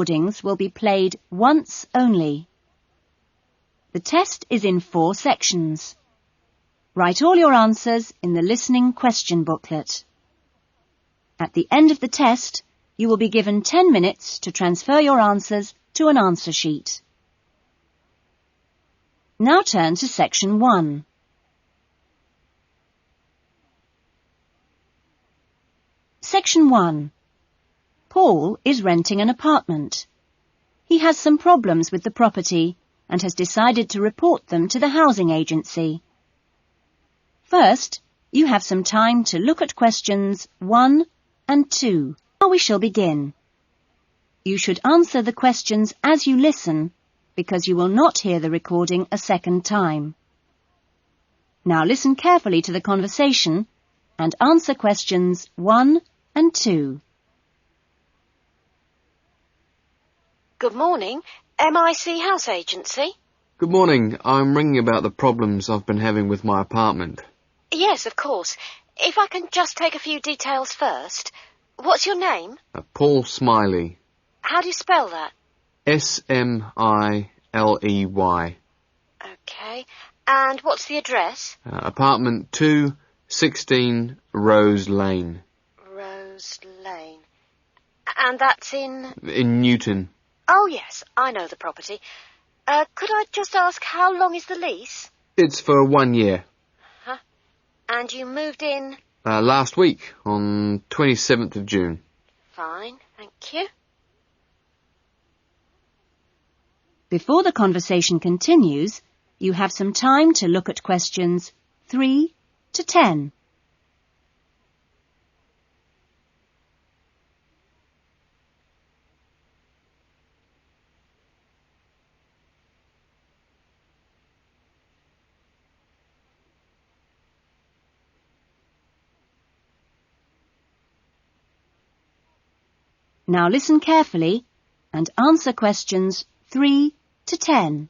recordings will be played once only. The test is in 4 sections. Write all your answers in the listening question booklet. At the end of the test, you will be given 10 minutes to transfer your answers to an answer sheet. Now turn to Section 1. Section 1. Paul is renting an apartment. He has some problems with the property and has decided to report them to the housing agency. First, you have some time to look at questions 1 and 2. Now we shall begin. You should answer the questions as you listen, because you will not hear the recording a second time. Now listen carefully to the conversation and answer questions 1 and 2. Good morning. MIC House Agency? Good morning. I'm ringing about the problems I've been having with my apartment. Yes, of course. If I can just take a few details first. What's your name? Paul Smiley. How do you spell that? Smiley. OK. And what's the address? Apartment 216 Rose Lane. Rose Lane. And that's in? In Newton. Oh, yes, I know the property. Could I just ask, how long is the lease? It's for 1 year. Huh? And you moved in? Last week, on 27th of June. Fine, thank you. Before the conversation continues, you have some time to look at questions 3 to 10. Now listen carefully and answer questions 3 to 10.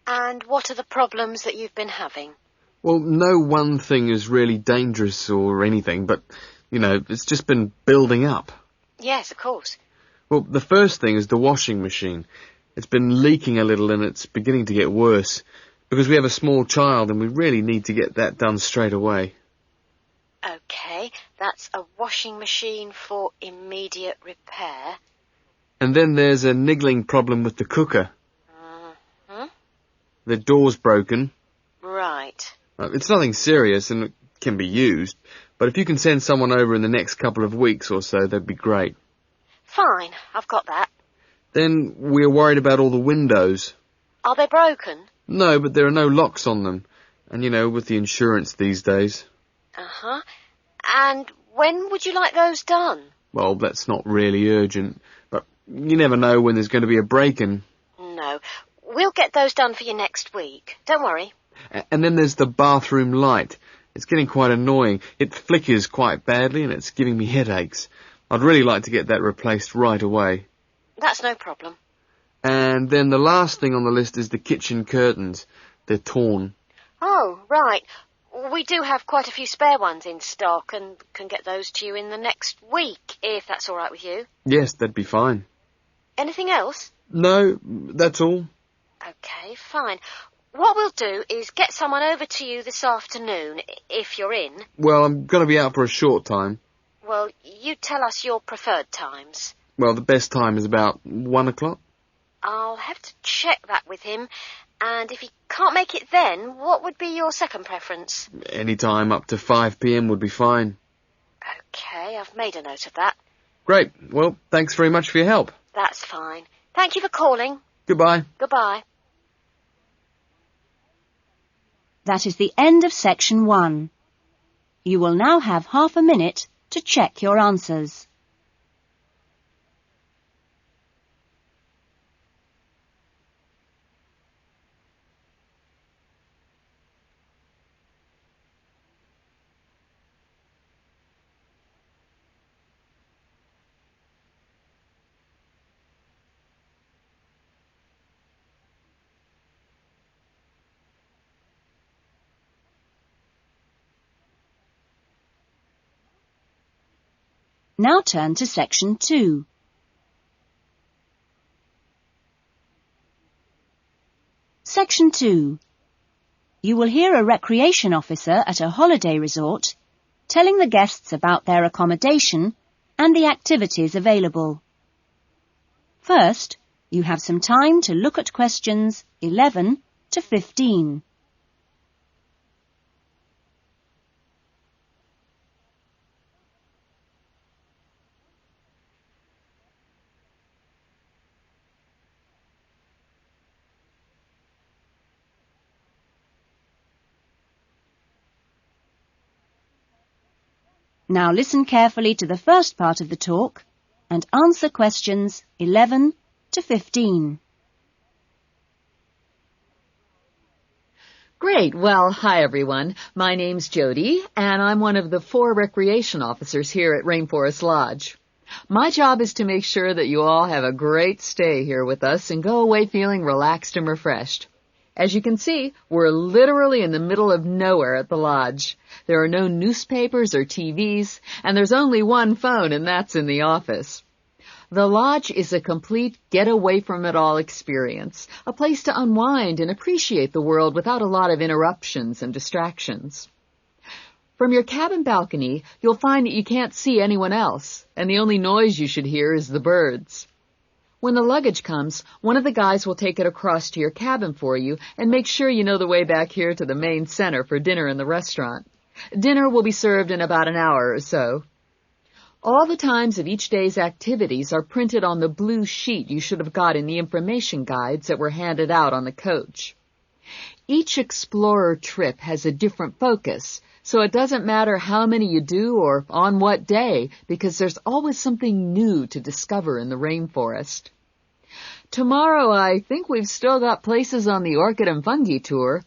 And what are the problems that you've been having? Well, no one thing is really dangerous or anything, but, it's just been building up. Yes, of course. Well, the first thing is the washing machine. It's been leaking a little and it's beginning to get worse because we have a small child and we really need to get that done straight away. OK, that's a washing machine for immediate repair. And then there's a niggling problem with the cooker. Mm-hmm. The door's broken. Right. It's nothing serious and it can be used, but if you can send someone over in the next couple of weeks or so, that'd be great. Fine, I've got that. Then we're worried about all the windows. Are they broken? No, but there are no locks on them. And, with the insurance these days. Uh-huh. And when would you like those done? Well, that's not really urgent, but you never know when there's going to be a break-in. No. We'll get those done for you next week. Don't worry. And then there's the bathroom light. It's getting quite annoying. It flickers quite badly and it's giving me headaches. I'd really like to get that replaced right away. That's no problem. And then the last thing on the list is the kitchen curtains. They're torn. Oh, right. We do have quite a few spare ones in stock and can get those to you in the next week, if that's all right with you. Yes, that'd be fine. Anything else? No, that's all. OK, fine. What we'll do is get someone over to you this afternoon, if you're in. Well, I'm going to be out for a short time. Well, you tell us your preferred times. Well, the best time is about 1 o'clock. I'll have to check that with him. And if he can't make it then, what would be your second preference? Any time up to 5 p.m. would be fine. OK, I've made a note of that. Great. Well, thanks very much for your help. That's fine. Thank you for calling. Goodbye. Goodbye. That is the end of Section 1. You will now have half a minute to check your answers. Now turn to Section 2. Section 2. You will hear a recreation officer at a holiday resort telling the guests about their accommodation and the activities available. First, you have some time to look at questions 11 to 15. Now listen carefully to the first part of the talk and answer questions 11 to 15. Great. Well, hi everyone. My name's Jody, and I'm one of the 4 recreation officers here at Rainforest Lodge. My job is to make sure that you all have a great stay here with us and go away feeling relaxed and refreshed. As you can see, we're literally in the middle of nowhere at the lodge. There are no newspapers or TVs, and there's only one phone, and that's in the office. The lodge is a complete get-away-from-it-all experience, a place to unwind and appreciate the world without a lot of interruptions and distractions. From your cabin balcony, you'll find that you can't see anyone else, and the only noise you should hear is the birds. When the luggage comes, one of the guys will take it across to your cabin for you and make sure you know the way back here to the main center for dinner in the restaurant. Dinner will be served in about an hour or so. All the times of each day's activities are printed on the blue sheet you should have got in the information guides that were handed out on the coach. Each explorer trip has a different focus, so it doesn't matter how many you do or on what day, because there's always something new to discover in the rainforest. Tomorrow, I think we've still got places on the Orchid and Fungi tour.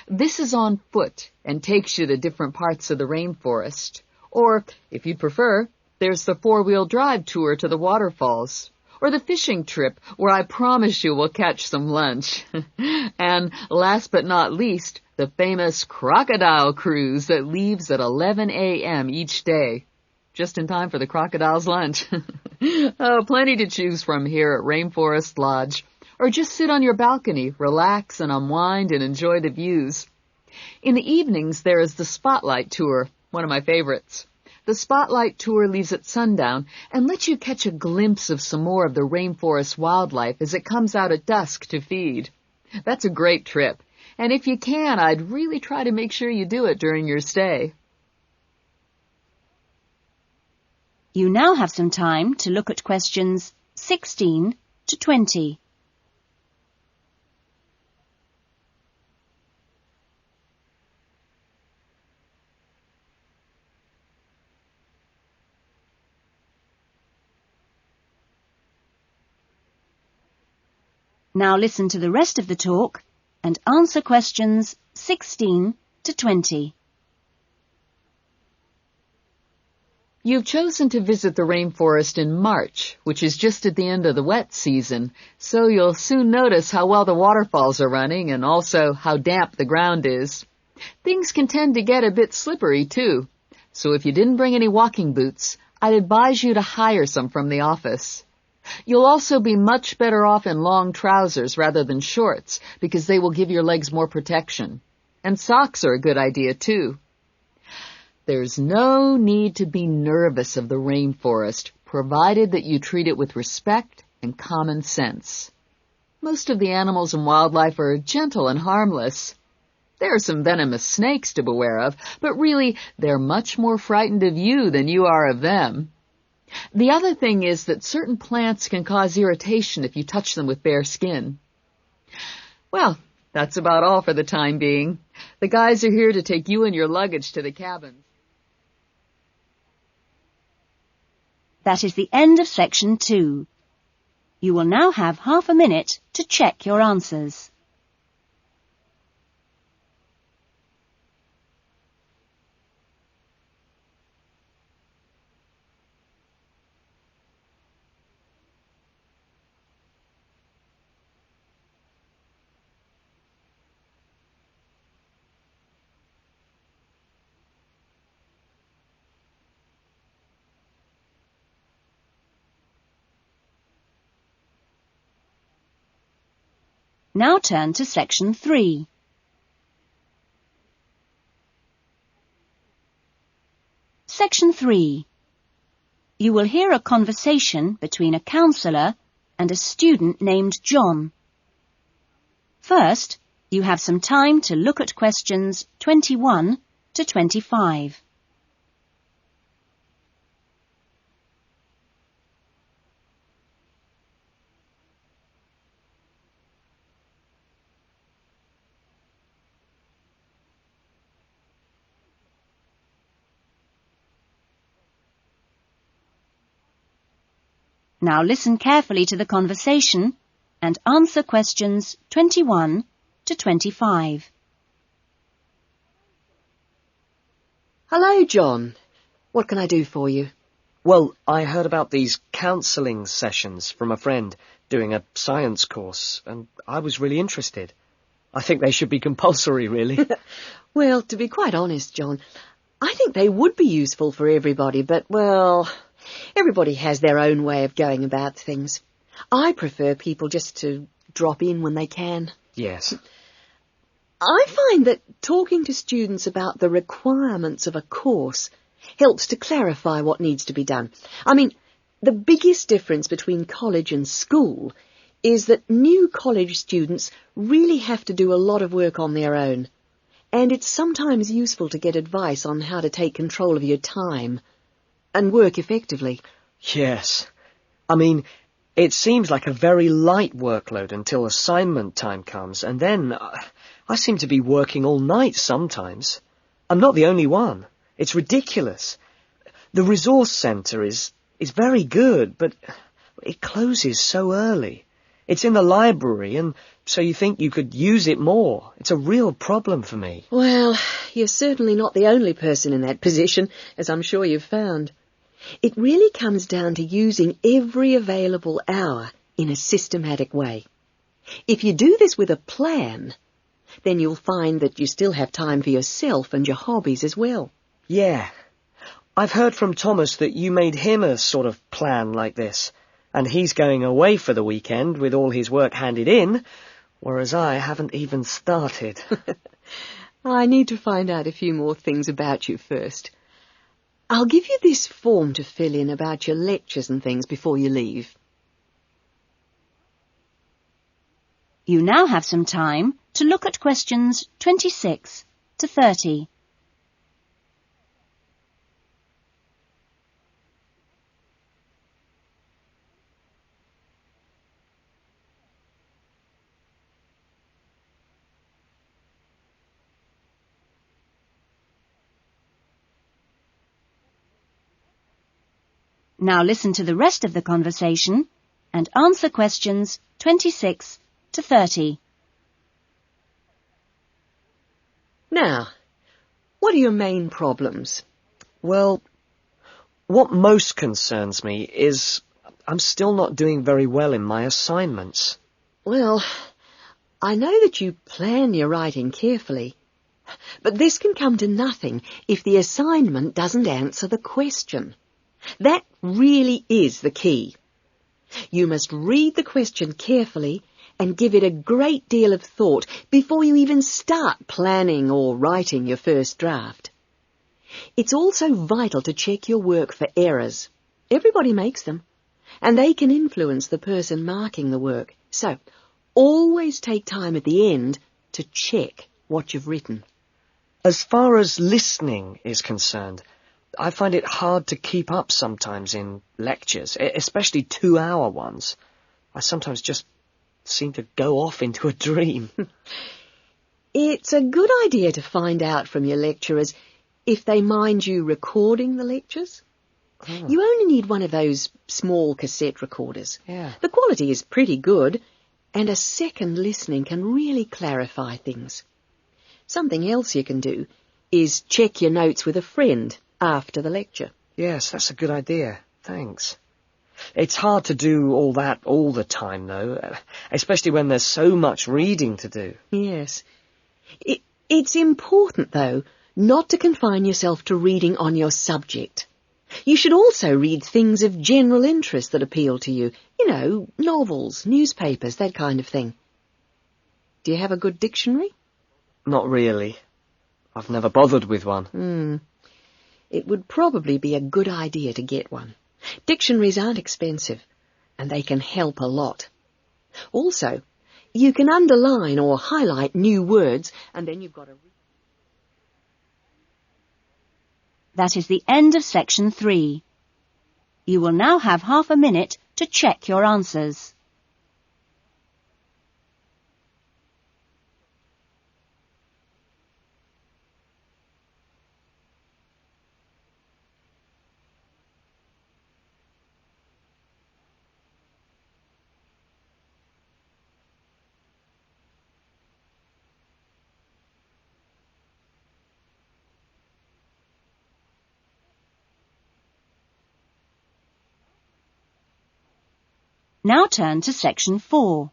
This is on foot and takes you to different parts of the rainforest. Or, if you'd prefer, there's the 4-wheel drive tour to the waterfalls. Or the fishing trip, where I promise you we'll catch some lunch. And last but not least, the famous crocodile cruise that leaves at 11 a.m. each day. Just in time for the crocodile's lunch. Oh, plenty to choose from here at Rainforest Lodge. Or just sit on your balcony, relax and unwind and enjoy the views. In the evenings, there is the Spotlight Tour, one of my favorites. The Spotlight Tour leaves at sundown and lets you catch a glimpse of some more of the rainforest wildlife as it comes out at dusk to feed. That's a great trip, and if you can, I'd really try to make sure you do it during your stay. You now have some time to look at questions 16 to 20. Now listen to the rest of the talk and answer questions 16 to 20. You've chosen to visit the rainforest in March, which is just at the end of the wet season, so you'll soon notice how well the waterfalls are running and also how damp the ground is. Things can tend to get a bit slippery, too, so if you didn't bring any walking boots, I'd advise you to hire some from the office. You'll also be much better off in long trousers rather than shorts, because they will give your legs more protection. And socks are a good idea, too. There's no need to be nervous of the rainforest, provided that you treat it with respect and common sense. Most of the animals and wildlife are gentle and harmless. There are some venomous snakes to beware of, but really, they're much more frightened of you than you are of them. The other thing is that certain plants can cause irritation if you touch them with bare skin. Well, that's about all for the time being. The guys are here to take you and your luggage to the cabins. That is the end of Section 2. You will now have half a minute to check your answers. Now turn to Section 3. Section 3. You will hear a conversation between a counsellor and a student named John. First, you have some time to look at questions 21 to 25. Now listen carefully to the conversation and answer questions 21 to 25. Hello, John. What can I do for you? Well, I heard about these counselling sessions from a friend doing a science course, and I was really interested. I think they should be compulsory, really. Well, to be quite honest, John, I think they would be useful for everybody, but, well, everybody has their own way of going about things. I prefer people just to drop in when they can. Yes. I find that talking to students about the requirements of a course helps to clarify what needs to be done. I mean, the biggest difference between college and school is that new college students really have to do a lot of work on their own, and it's sometimes useful to get advice on how to take control of your time and work effectively. Yes. I mean, it seems like a very light workload until assignment time comes, and then I seem to be working all night sometimes. I'm not the only one. It's ridiculous. The resource centre is very good, but it closes so early. It's in the library, and so you think you could use it more. It's a real problem for me. Well, you're certainly not the only person in that position, as I'm sure you've found. It really comes down to using every available hour in a systematic way. If you do this with a plan, then you'll find that you still have time for yourself and your hobbies as well. Yeah. I've heard from Thomas that you made him a sort of plan like this, and he's going away for the weekend with all his work handed in, whereas I haven't even started. I need to find out a few more things about you first. I'll give you this form to fill in about your lectures and things before you leave. You now have some time to look at questions 26 to 30. Now listen to the rest of the conversation and answer questions 26 to 30. Now, what are your main problems? Well, what most concerns me is I'm still not doing very well in my assignments. Well, I know that you plan your writing carefully, but this can come to nothing if the assignment doesn't answer the question. That really is the key. You must read the question carefully and give it a great deal of thought before you even start planning or writing your first draft. It's also vital to check your work for errors. Everybody makes them, and they can influence the person marking the work. So, always take time at the end to check what you've written. As far as listening is concerned, I find it hard to keep up sometimes in lectures, especially 2-hour ones. I sometimes just seem to go off into a dream. It's a good idea to find out from your lecturers if they mind you recording the lectures. Oh. You only need one of those small cassette recorders. Yeah. The quality is pretty good, and a second listening can really clarify things. Something else you can do is check your notes with a friend after the lecture. Yes, that's a good idea. Thanks. It's hard to do all that all the time, though, especially when there's so much reading to do. Yes. It's important, though, not to confine yourself to reading on your subject. You should also read things of general interest that appeal to you. You know, novels, newspapers, that kind of thing. Do you have a good dictionary? Not really. I've never bothered with one. It would probably be a good idea to get one. Dictionaries aren't expensive, and they can help a lot. Also, you can underline or highlight new words, and then you've got a... That is the end of section 3. You will now have half a minute to check your answers. Now turn to section 4.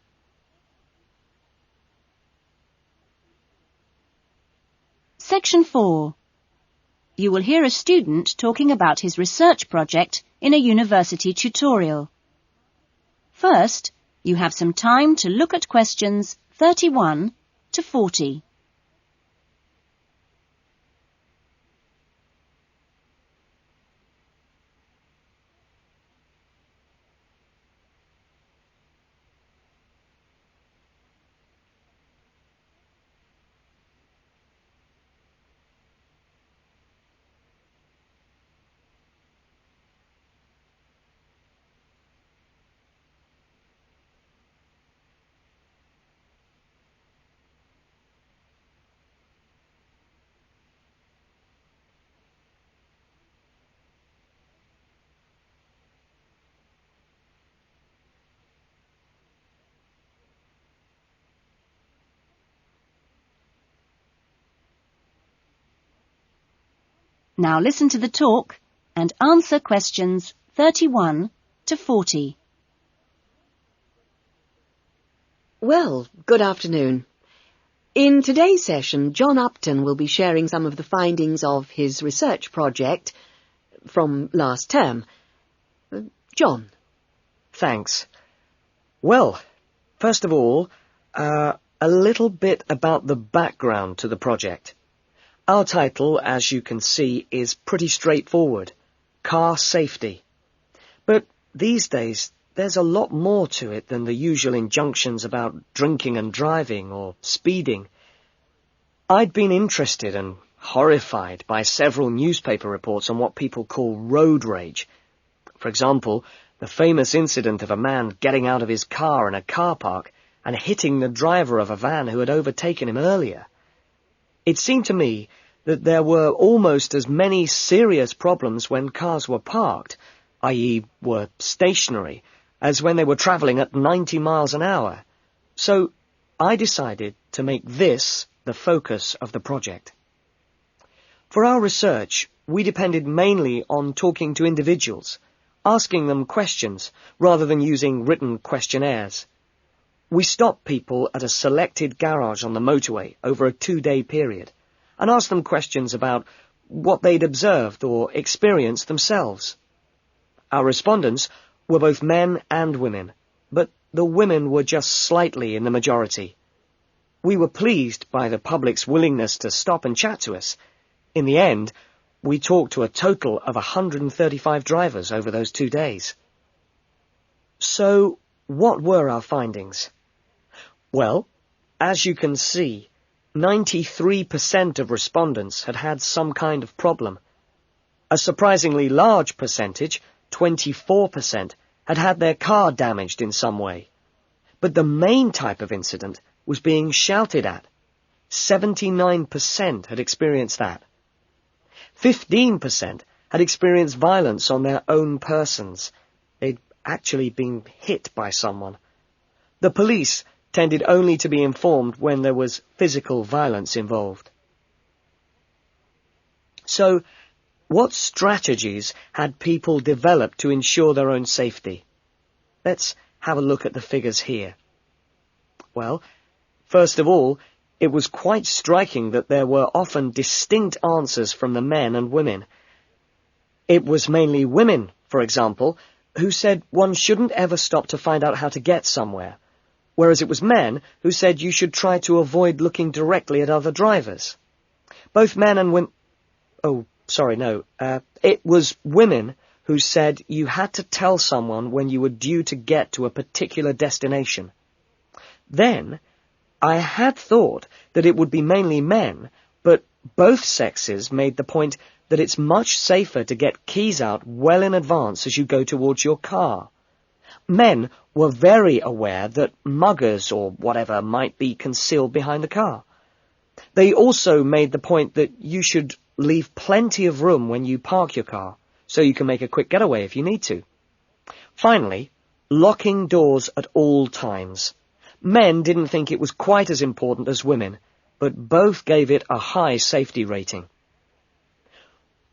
Section 4. You will hear a student talking about his research project in a university tutorial. First, you have some time to look at questions 31 to 40. Now listen to the talk and answer questions 31 to 40. Well, good afternoon. In today's session, John Upton will be sharing some of the findings of his research project from last term. John. Thanks. Well, first of all, a little bit about the background to the project. Our title, as you can see, is pretty straightforward. Car safety. But these days, there's a lot more to it than the usual injunctions about drinking and driving or speeding. I'd been interested and horrified by several newspaper reports on what people call road rage. For example, the famous incident of a man getting out of his car in a car park and hitting the driver of a van who had overtaken him earlier. It seemed to me that there were almost as many serious problems when cars were parked, i.e. were stationary, as when they were travelling at 90 miles an hour. So I decided to make this the focus of the project. For our research, we depended mainly on talking to individuals, asking them questions rather than using written questionnaires. We stopped people at a selected garage on the motorway over a 2-day period and asked them questions about what they'd observed or experienced themselves. Our respondents were both men and women, but the women were just slightly in the majority. We were pleased by the public's willingness to stop and chat to us. In the end, we talked to a total of 135 drivers over those 2 days. So, what were our findings? Well, as you can see, 93% of respondents had had some kind of problem. A surprisingly large percentage, 24%, had had their car damaged in some way. But the main type of incident was being shouted at. 79% had experienced that. 15% had experienced violence on their own persons. They'd actually been hit by someone. The police tended only to be informed when there was physical violence involved. So, what strategies had people developed to ensure their own safety? Let's have a look at the figures here. Well, first of all, it was quite striking that there were often distinct answers from the men and women. It was mainly women, for example, who said one shouldn't ever stop to find out how to get somewhere, whereas it was men who said you should try to avoid looking directly at other drivers. Both men and women... It was women who said you had to tell someone when you were due to get to a particular destination. Then, I had thought that it would be mainly men, but both sexes made the point that it's much safer to get keys out well in advance as you go towards your car. Men were very aware that muggers or whatever might be concealed behind the car. They also made the point that you should leave plenty of room when you park your car, so you can make a quick getaway if you need to. Finally, locking doors at all times. Men didn't think it was quite as important as women, but both gave it a high safety rating.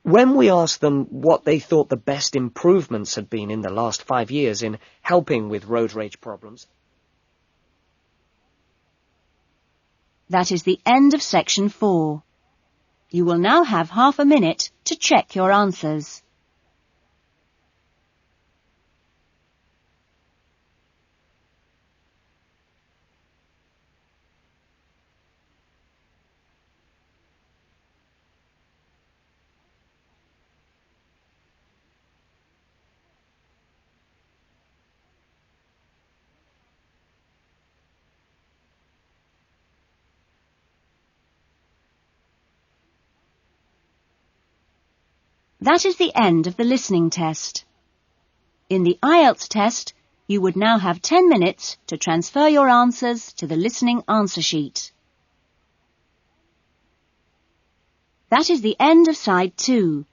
When we asked them what they thought the best improvements had been in the last 5 years in helping with road rage problems... That is the end of section 4. You will now have half a minute to check your answers. That is the end of the listening test. In the Ielts test, you would now have 10 minutes to transfer your answers to the listening answer sheet. That is the end of side 2.